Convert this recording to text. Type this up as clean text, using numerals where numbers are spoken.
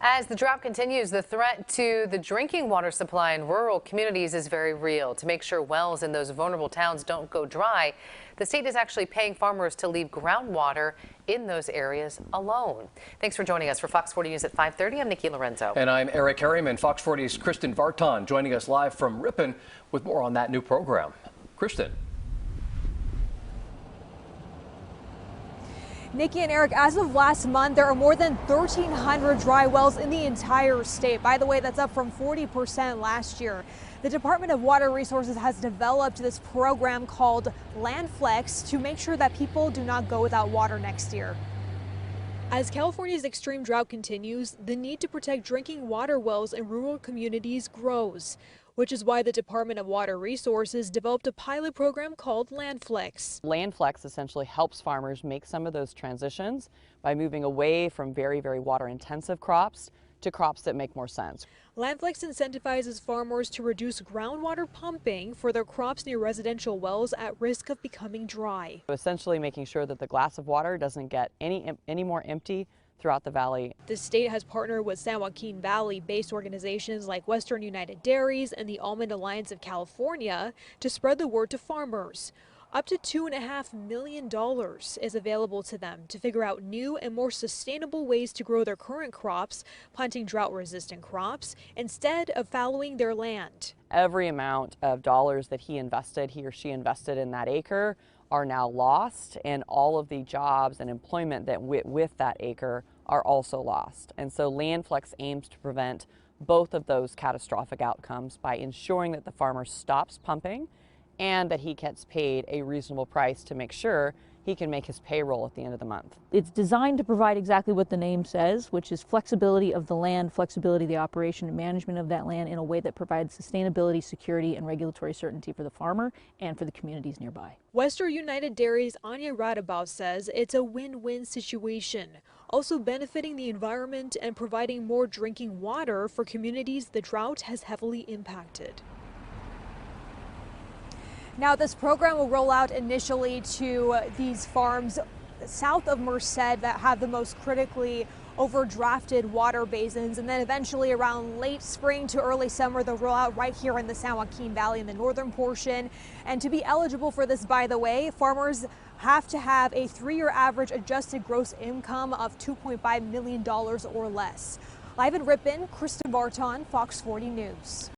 As the drought continues, the threat to the drinking water supply in rural communities is very real. To make sure wells in those vulnerable towns don't go dry, the state is actually paying farmers to leave groundwater in those areas alone. Thanks for joining us for Fox 40 News at 5:30. I'm Nikki Lorenzo. And I'm Eric Harriman. Fox 40's Kristen Vartan joining us live from Ripon with more on that new program. Kristen. Nikki and Eric, as of last month, there are more than 1,300 dry wells in the entire state. By the way, that's up from 40% last year. The Department of Water Resources has developed this program called LandFlex to make sure that people do not go without water next year. As California's extreme drought continues, the need to protect drinking water wells in rural communities grows, which is why the Department of Water Resources developed a pilot program called LandFlex. LandFlex essentially helps farmers make some of those transitions by moving away from very water intensive crops to crops that make more sense. LandFlex incentivizes farmers to reduce groundwater pumping for their crops near residential wells at risk of becoming dry. Essentially making sure that the glass of water doesn't get any more empty throughout the valley. The state has partnered with San Joaquin Valley-based organizations like Western United Dairies and the Almond Alliance of California to spread the word to farmers. Up to $2.5 million is available to them to figure out new and more sustainable ways to grow their current crops, planting drought-resistant crops, instead of fallowing their land. Every amount of dollars that he or she invested in that acre are now lost, and all of the jobs and employment that with that acre are also lost. And so LandFlex aims to prevent both of those catastrophic outcomes by ensuring that the farmer stops pumping and that he gets paid a reasonable price to make sure he can make his payroll at the end of the month. It's designed to provide exactly what the name says, which is flexibility of the land, flexibility of the operation and management of that land in a way that provides sustainability, security, and regulatory certainty for the farmer and for the communities nearby. Western United Dairies' Anya Radabaugh says it's a win-win situation, also benefiting the environment and providing more drinking water for communities the drought has heavily impacted. Now, this program will roll out initially to these farms south of Merced that have the most critically overdrafted water basins, and then eventually around late spring to early summer they'll roll out right here in the San Joaquin Valley in the northern portion. And to be eligible for this, by the way, farmers have to have a 3-year average adjusted gross income of $2.5 million or less. Live in Ripon, Kristen Vartan, Fox 40 News.